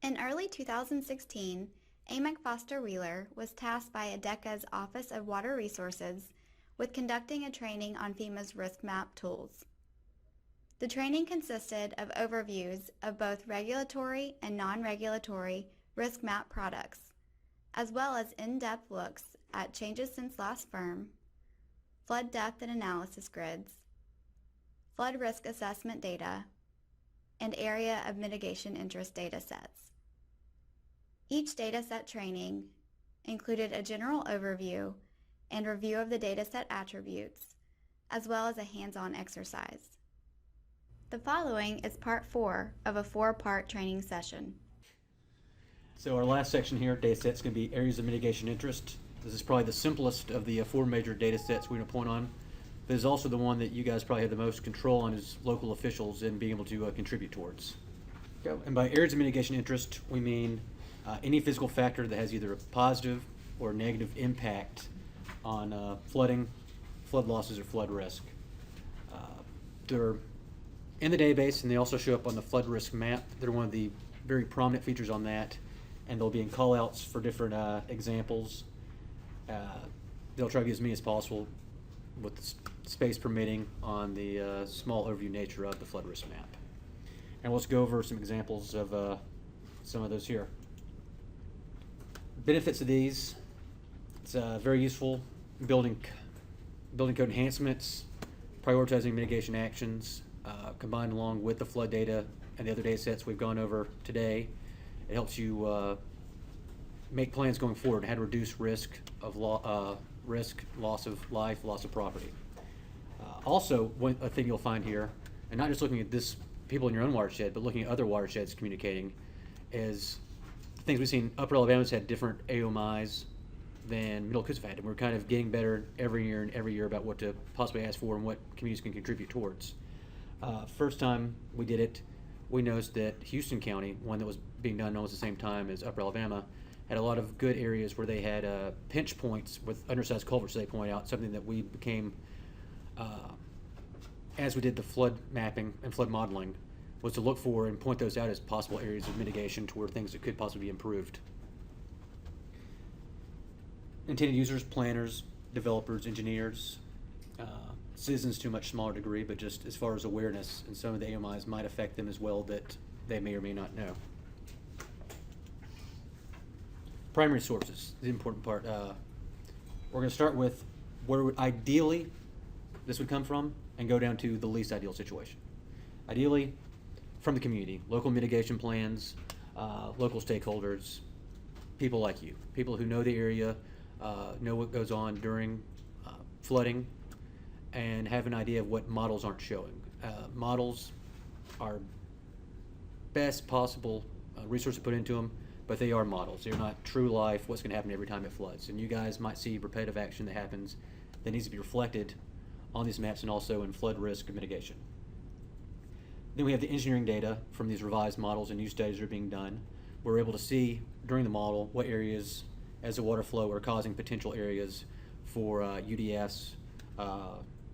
In early 2016, Amec Foster Wheeler was tasked by ADECA's Office of Water Resources with conducting a training on FEMA's RiskMAP tools. The training consisted of overviews of both regulatory and non-regulatory RiskMAP products, as well as in-depth looks at changes since last firm, flood depth and analysis grids, flood risk assessment data, and area of mitigation interest datasets. Each dataset training included a general overview and review of the dataset attributes, as well as a hands-on exercise. The following is part 4 of a 4-part training session. So our last section here, dataset, is going to be areas of mitigation interest. This is probably the simplest of the 4 major datasets we're going to point on. This is also the one that you guys probably have the most control on as local officials in being able to contribute towards. And by areas of mitigation interest, we mean any physical factor that has either a positive or negative impact on flooding, flood losses, or flood risk. They're in the database, and they also show up on the flood risk map. They're one of the very prominent features on that, and they'll be in callouts for different examples. They'll try to get as many as possible with the space permitting on the small overview nature of the flood risk map. And let's go over some examples of some of those here. Benefits of these: it's very useful building code enhancements, prioritizing mitigation actions, combined along with the flood data and the other data sets we've gone over today. It helps you make plans going forward, how to reduce risk, loss of life, loss of property. Also, a thing you'll find here, and not just looking at this people in your own watershed, but looking at other watersheds communicating, is things we've seen. Upper Alabama's had different AOMIs than Middle Coast have had, and we're kind of getting better every year about what to possibly ask for and what communities can contribute towards. First time we did it, we noticed that Houston County, one that was being done almost the same time as Upper Alabama, had a lot of good areas where they had pinch points with undersized culverts. They point out something that we became, as we did the flood mapping and flood modeling, was to look for and point those out as possible areas of mitigation toward things that could possibly be improved. Intended users, planners, developers, engineers, citizens to a much smaller degree, but just as far as awareness, and some of the AMIs might affect them as well that they may or may not know. Primary sources, the important part. We're going to start with where ideally this would come from and go down to the least ideal situation. Ideally, from the community, local mitigation plans, local stakeholders, people like you, people who know the area, know what goes on during flooding, and have an idea of what models aren't showing. Models are best possible resource to put into them, but they are models. They're not true life, what's going to happen every time it floods. And you guys might see repetitive action that happens that needs to be reflected on these maps and also in flood risk mitigation. Then we have the engineering data from these revised models and new studies that are being done. We're able to see during the model what areas as a water flow are causing potential areas for UDS,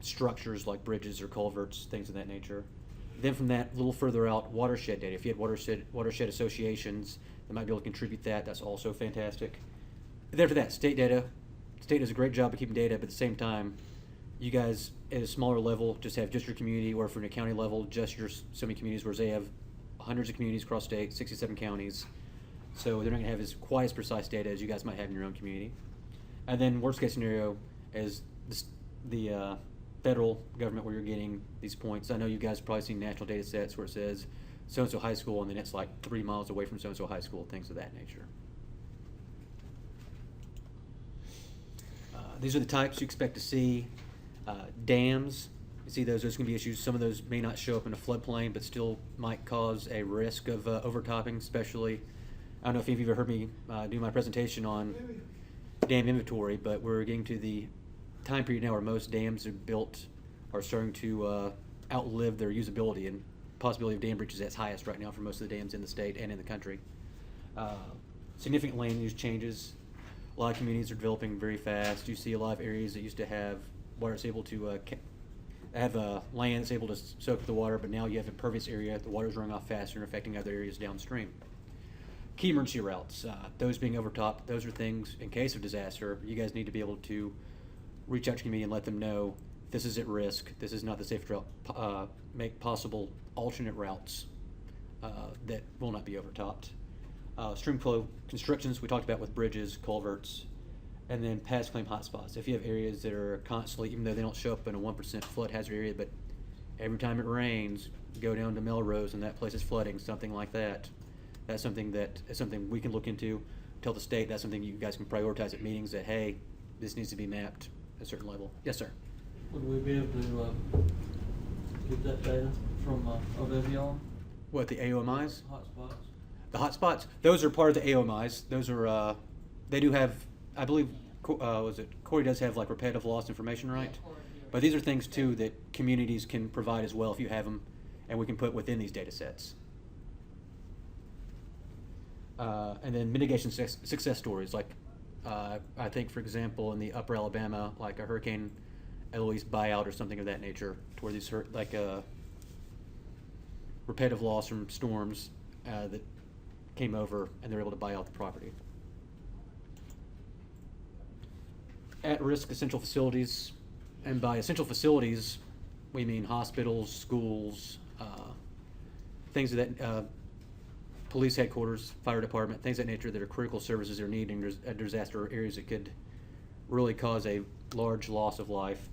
structures like bridges or culverts, things of that nature. Then from that, a little further out, watershed data. If you had watershed associations that might be able to contribute that, that's also fantastic. And then for that, state data. State does a great job of keeping data, but at the same time, you guys at a smaller level just have just your community, or from a county level, just your so many communities, whereas they have hundreds of communities across state, 67 counties. So they're not going to have as quite as precise data as you guys might have in your own community. And then worst case scenario is the federal government, where you're getting these points. I know you guys have probably seen national data sets where it says so-and-so high school, and then it's like 3 miles away from so-and-so high school, things of that nature. These are the types you expect to see. Dams, you see those going to be issues. Some of those may not show up in a floodplain, but still might cause a risk of overtopping, especially. I don't know if any of you have heard me do my presentation on dam inventory, but we're getting to the time period now where most dams are built are starting to outlive their usability, and possibility of dam breaches is highest right now for most of the dams in the state and in the country. Significant land use changes. A lot of communities are developing very fast. You see a lot of areas that used to have water that's able to have land that's able to soak up the water, but now you have impervious area. The water's running off faster and affecting other areas downstream. Key emergency routes, those being overtopped, those are things, in case of disaster, you guys need to be able to reach out to community and let them know this is at risk, this is not the safe route, make possible alternate routes that will not be overtopped. Stream flow constrictions we talked about with bridges, culverts, and then past claim hotspots. If you have areas that are constantly, even though they don't show up in a 1% flood hazard area, but every time it rains, go down to Melrose and that place is flooding, something like that. That's something we can look into, tell the state that's something you guys can prioritize at meetings that, hey, this needs to be mapped at a certain level. Yes, sir. Would we be able to get that data from OWR? What, the AOMIs? Hotspots? The hotspots, those are part of the AOMIs. Those are, they do have, I believe, Corey does have like repetitive loss information, right? But these are things too that communities can provide as well if you have them, and we can put within these data sets. And then mitigation success stories, like I think, for example, in the upper Alabama, like a Hurricane Eloise buyout or something of that nature, to where these repetitive loss from storms that came over and they were able to buy out the property. At-risk essential facilities, and by essential facilities, we mean hospitals, schools, things of that, police headquarters, fire department, things of that nature that are critical services that are needed in disaster areas that could really cause a large loss of life,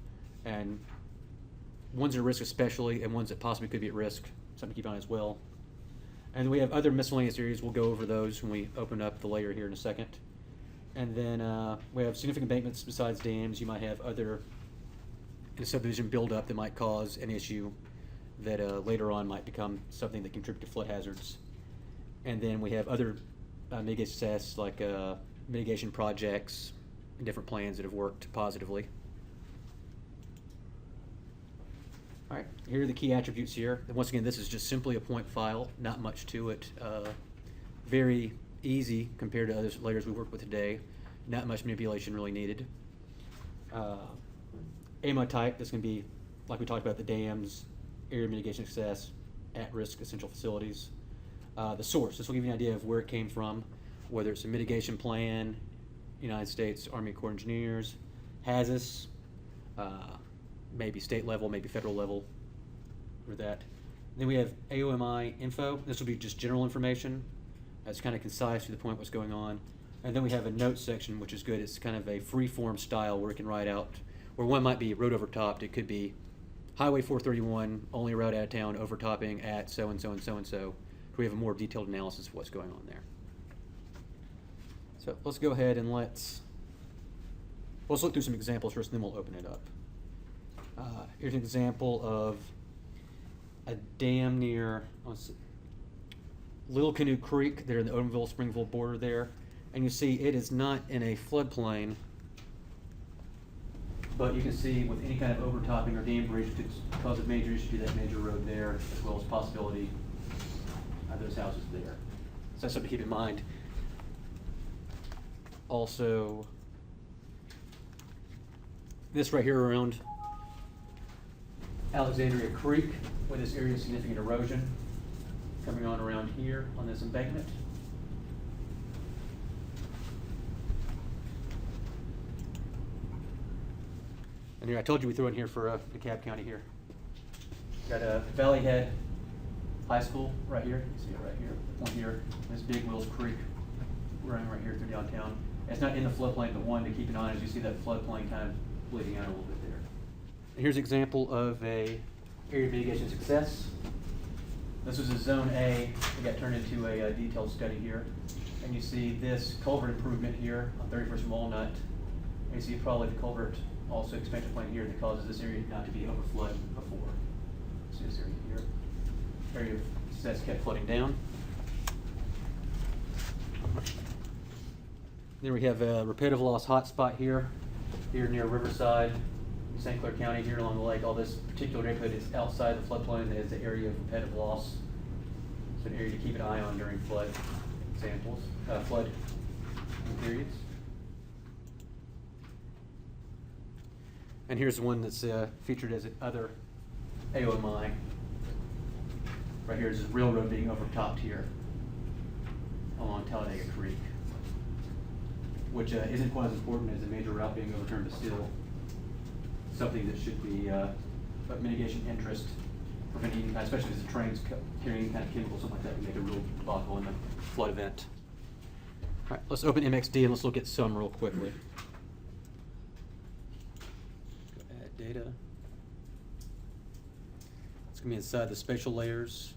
and ones at risk especially, and ones that possibly could be at risk, something to keep on as well. And we have other miscellaneous areas. We'll go over those when we open up the layer here in a second. And then we have significant abatements besides dams. You might have other in a subdivision buildup that might cause an issue that later on might become something that contribute to flood hazards. And then we have other mitigation success, like mitigation projects and different plans that have worked positively. All right, here are the key attributes here. And once again, this is just simply a point file, not much to it. Very easy compared to other layers we work with today. Not much manipulation really needed. AMO type, this can be, like we talked about, the dams, area mitigation success, at-risk essential facilities. The source, this will give you an idea of where it came from, whether it's a mitigation plan, United States Army Corps of Engineers, HAZIS, maybe state level, maybe federal level for that. Then we have AOMI info. This will be just general information. That's kind of concise to the point what's going on. And then we have a notes section, which is good. It's kind of a free-form style where it can write out, where one might be road overtopped. It could be Highway 431, only route out of town, overtopping at so-and-so and so-and-so. We have a more detailed analysis of what's going on there. So let's go ahead and let's look through some examples first, and then we'll open it up. Here's an example of a dam near Little Canoe Creek there in the Odenville-Springville border there. And you see it is not in a floodplain, but you can see with any kind of overtopping or dam breach, it could cause a major issue to that major road there, as well as possibility of those houses there. So that's something to keep in mind. Also, this right here around Alexandria Creek, where this area of significant erosion coming on around here on this embankment. And here, I told you we threw in here for DeKalb County here. Got a Valley Head High School right here. You see it right here. One here. This Big Wills Creek running right here through downtown. It's not in the floodplain, but one to keep an eye on is you see that floodplain kind of bleeding out a little bit there. And here's an example of a area mitigation success. This was a Zone A. It got turned into a detailed study here. And you see this culvert improvement here on 31st Walnut. And you see probably the culvert also expansion plan here that causes this area not to be overflowed before. See this area here. Area of success kept flooding down. Then we have a repetitive loss hotspot here near Riverside, St. Clair County, here along the lake. All this particular neighborhood is outside the floodplain. That is the area of repetitive loss. It's an area to keep an eye on during flood periods. And here's one that's featured as other AOMI. Right here is this railroad being overtopped here along which isn't quite as important as a major route being overturned, but still something that should be of mitigation interest, preventing, especially as the trains carrying any kind of chemical, something like that, can make a real debacle in a flood event. All right, let's open MXD and let's look at some real quickly. Go add data. It's going to be inside the spatial layers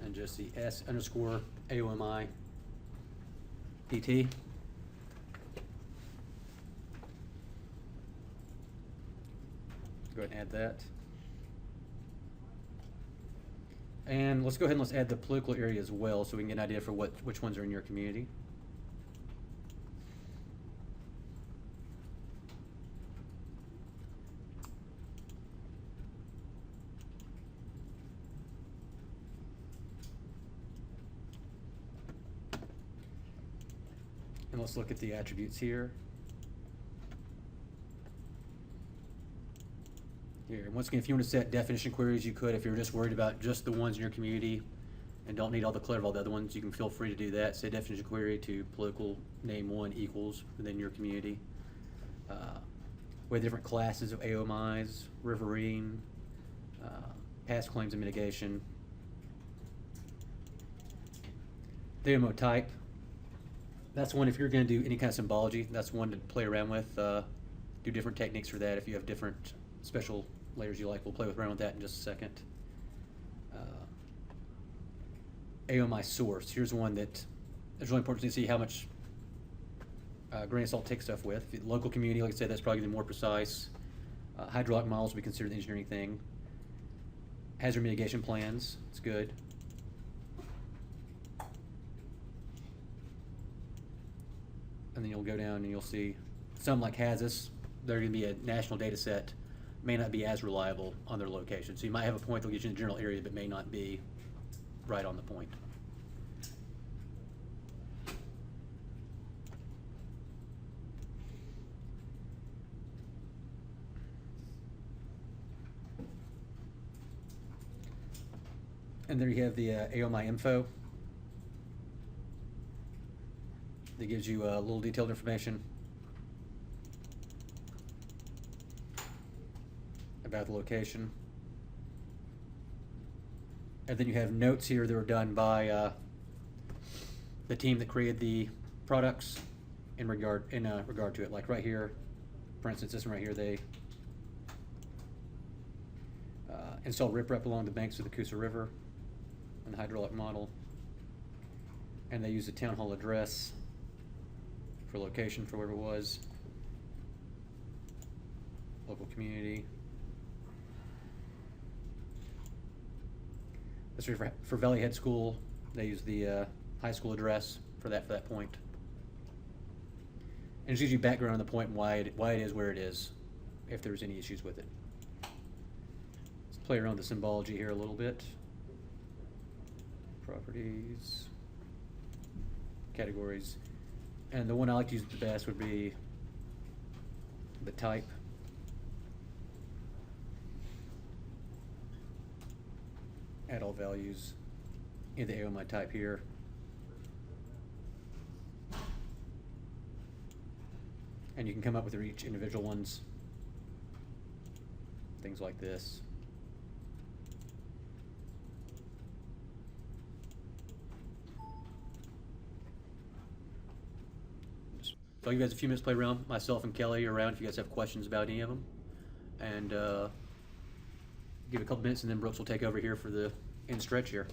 and just the S_AOMI PT. Go ahead and add that. And let's go ahead and let's add the political area as well so we can get an idea for which ones are in your community. And let's look at the attributes here. Here, and once again, if you want to set definition queries, you could. If you're just worried about just the ones in your community and don't need all the clutter of all the other ones, you can feel free to do that. Say definition query to political name 1 equals within your community. We have different classes of AOMIs, riverine, past claims and mitigation. The AOMO type, that's one, if you're going to do any kind of symbology, that's one to play around with. Do different techniques for that. If you have different special layers you like, we'll play around with that in just a second. AOMI source, here's one that is really important to see how much grain of salt take stuff with. If local community, like I said, that's probably going to be more precise. Hydraulic models we consider the engineering thing. Hazard mitigation plans, it's good. And then you'll go down and you'll see some like HAZUS, they're going to be a national data set, may not be as reliable on their location. So you might have a point that'll get you in the general area, but may not be right on the point. And there you have the AOMI info. That gives you a little detailed information about the location. And then you have notes here that were done by the team that created the products in regard to it. Like right here, for instance, this one right here, they installed riprap along the banks of the Coosa River in the hydraulic model. And they used a town hall address for location for wherever it was. Local community. This is for Valley Head School. They use the high school address for that point. And it gives you background on the point and why it is where it is, if there's any issues with it. Let's play around with the symbology here a little bit. Properties, categories. And the one I like to use the best would be the type. Add all values in the AOMI type here. And you can come up with each individual ones. Things like this. So I'll give you guys a few minutes to play around. Myself and Kelly are around if you guys have questions about any of them. And give it a couple minutes and then Brooks will take over here for the end stretch here.